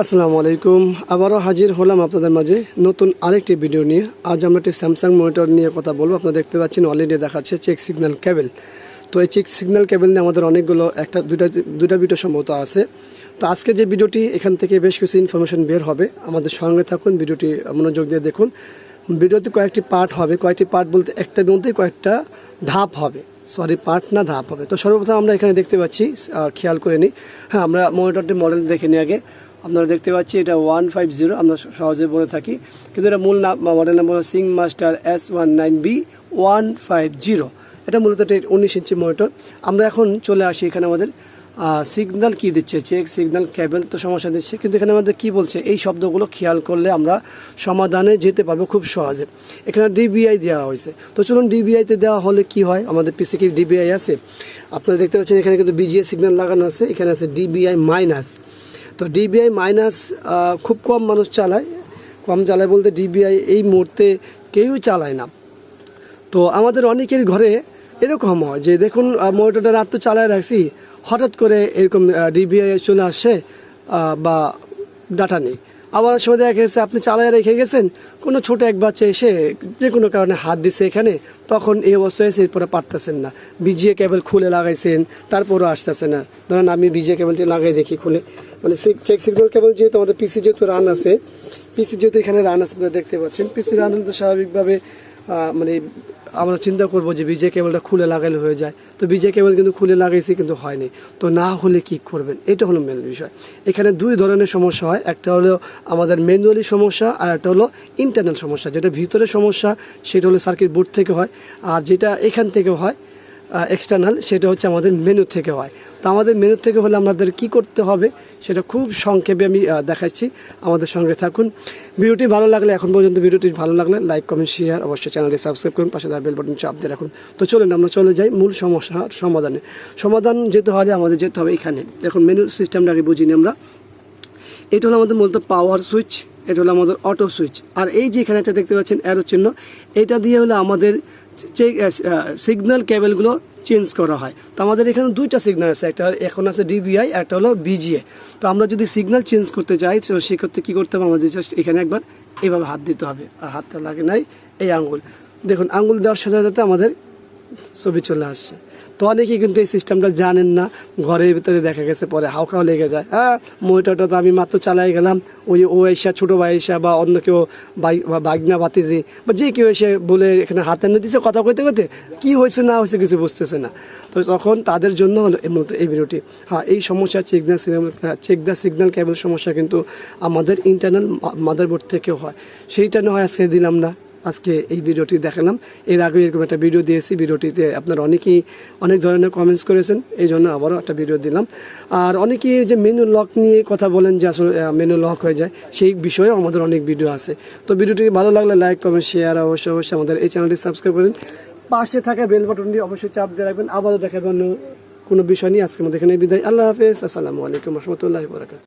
আসসালামু আলাইকুম। আবারও হাজির হলাম আপনাদের মাঝে নতুন আরেকটি ভিডিও নিয়ে। আজ আমরা একটি স্যামসাং মনিটর নিয়ে কথা বলবো। আপনারা দেখতে পাচ্ছেন অলরেডি দেখাচ্ছে চেক সিগন্যাল কেবল। তো এই চেক সিগন্যাল কেবল নিয়ে আমাদের অনেকগুলো দুইটা ভিডিও সম্ভবত আছে। তো আজকে যে ভিডিওটি এখান থেকে বেশ কিছু ইনফরমেশন বের হবে, আমাদের সঙ্গে থাকুন, ভিডিওটি মনোযোগ দিয়ে দেখুন। ভিডিওতে কয়েকটি পার্ট হবে, কয়েকটি পার্ট বলতে একটার মধ্যে কয়েকটা ধাপ হবে, পার্ট না ধাপ হবে। তো সর্বপ্রথম আমরা এখানে দেখতে পাচ্ছি, খেয়াল করে নিই। হ্যাঁ, আমরা মনিটরটি মডেল দেখে নিই আগে। আপনারা দেখতে পাচ্ছি এটা 150, আমরা সহজে বলে থাকি, কিন্তু এটা মূল model number Singh master S19B150। এটা মূলত 19 ইঞ্চি মনিটর। আমরা এখন চলে আসি, এখানে আমাদের সিগন্যাল কি দিচ্ছে, চেক সিগন্যাল কেবল তো সমস্যা দিচ্ছে, কিন্তু এখানে আমাদের কি বলছে এই শব্দগুলো খেয়াল করলে আমরা সমাধানে যেতে পারবো খুব সহজে। এখানে ডিবিআই দেওয়া হয়েছে। তো চলুন, ডিবিআইতে দেওয়া হলে কি হয়, আমাদের পিসি কি ডিবিআই আছে? আপনারা দেখতে পাচ্ছেন এখানে কিন্তু বিজিএ সিগন্যাল লাগানো আছে, এখানে আছে ডিবিআই মাইনাস। তো ডিবিআই মাইনাস খুব কম মানুষ চালায়, বলতে ডিবিআই এই মুহূর্তে কেউ চালায় না। তো আমাদের অনেকের ঘরে এরকম হয় যে দেখুন, মনিটরটা রাত তো চালায় রাখছি, হঠাৎ করে এরকম ডিবিআই চলে আসে বা ডাটা নেই। আবার সময় দেখা গেছে আপনি চালায় রেখে গেছেন, কোনো ছোটো এক বাচ্চা এসে যে কোনো কারণে হাত দিছে এখানে, তখন এই অবস্থা হয়েছে, এরপরে পারতেছেন না। বিজিএ কেবল খুলে লাগাইছেন, তারপরও আসতেছে না। ধরেন আমি বিজিএ কেবলটি লাগাই দেখি খুলে, মানে চেক সিগন্যাল কেবল যেহেতু আমাদের পিসি যেহেতু রান আছে, এখানে রান আছে, আপনারা দেখতে পাচ্ছেন পিসি রান হলে তো স্বাভাবিকভাবে মানে আমরা চিন্তা করবো যে বিজে কেবলটা খুলে লাগাইলে হয়ে যায়। তো বিজে কেবল কিন্তু খুলে লাগাইছি, কিন্তু হয়নি। তো না হলে কি করবেন, এটা হলো মেন বিষয়। এখানে দুই ধরনের সমস্যা হয়, একটা হলো আমাদের ম্যানুয়ালি সমস্যা, আর একটা হলো ইন্টারনাল সমস্যা। যেটা ভিতরে সমস্যা সেটা হলো সার্কিট বোর্ড থেকে হয়, আর যেটা এখান থেকে হয় এক্সটার্নাল, সেটা হচ্ছে আমাদের মেনু থেকে হয়। তো আমাদের মেনু থেকে হলে আমাদের কি করতে হবে সেটা খুব সংক্ষেপে আমি দেখাচ্ছি, আমাদের সঙ্গে থাকুন। ভিডিওটি ভালো লাগলে, এখন পর্যন্ত ভিডিওটি ভালো লাগলে লাইক, কমেন্ট, শেয়ার, অবশ্যই চ্যানেলটি সাবস্ক্রাইব করুন, পাশে বেল বাটন চাপ দিয়ে রাখুন। তো চলুন আমরা চলে যাই মূল সমস্যার সমাধান যেতে হলে আমাদের যেতে হবে এখানে। দেখুন, মেনু সিস্টেমটাকে বুঝিনি আমরা। এটা হলো আমাদের মূলত পাওয়ার সুইচ, এটা হলো আমাদের অটো সুইচ, আর এই যে এখানে একটা দেখতে পাচ্ছেন অ্যারো চিহ্ন, এটা দিয়ে হলো আমাদের সিগন্যাল কেবলগুলো চেঞ্জ করা হয়। তো আমাদের এখানে দুইটা সিগন্যাল আছে, একটা এখন আছে ডিবিআই, একটা হলো বিজিএ। তো আমরা যদি সিগন্যাল চেঞ্জ করতে চাই, তো সেক্ষেত্রে কী করতে হবে, আমাদের জাস্ট এখানে একবার এইভাবে হাত দিতে হবে, আর হাতটা লাগে নাই এই আঙ্গুল। দেখুন, আঙ্গুল দেওয়ার সাথে সাথে আমাদের ছবি চলে আসছে। তো অনেকেই কিন্তু এই সিস্টেমটা জানেন না, ঘরের ভিতরে দেখা গেছে পরে হাওকাও লেগে যায়। হ্যাঁ, মনিটরটা তো আমি মাত্র চালাই গেলাম, ও এসা ছোটো ভাই এসা বা অন্য কেউ বাগনা বাতিজি বা যে কেউ এসে বলে এখানে হাতে এনে দিচ্ছে, কথা কইতে কইতে কী হয়েছে না হয়েছে কিছু বুঝতেছে না। তো তখন তাদের জন্য হলো মূলত এই ভিডিওটি। হ্যাঁ, এই সমস্যা চেক দ্য সিগন্যাল কেবল সমস্যা কিন্তু আমাদের ইন্টারনাল মাদারবোর্ড থেকেও হয়। সেইটা নয় আজকে দিলাম না, আজকে এই ভিডিওটি দেখালাম। এর আগে এরকম একটা ভিডিও দিয়েছি, ভিডিওটিতে আপনারা অনেকেই অনেক ধরনের কমেন্টস করেছেন, এই জন্য আবারও একটা ভিডিও দিলাম। আর অনেকেই যে মেনু লক নিয়ে কথা বলেন যে আসলে মেনু লক হয়ে যায়, সেই বিষয়েও আমাদের অনেক ভিডিও আছে। তো ভিডিওটি ভালো লাগলে লাইক, কমেন্ট, শেয়ার, অবশ্যই আমাদের এই চ্যানেলটি সাবস্ক্রাইব করেন, পাশে থাকা বেল বাটনটি অবশ্যই চাপ দিয়ে রাখবেন। আবারও দেখাবেন অন্য কোনো বিষয় নিয়ে। আজকের মধ্যে এখানে বিদায়। আল্লাহ হাফেজ। আসসালামু আলাইকুম রহমতুল্লাহি ওয়া বারাকাতুহু।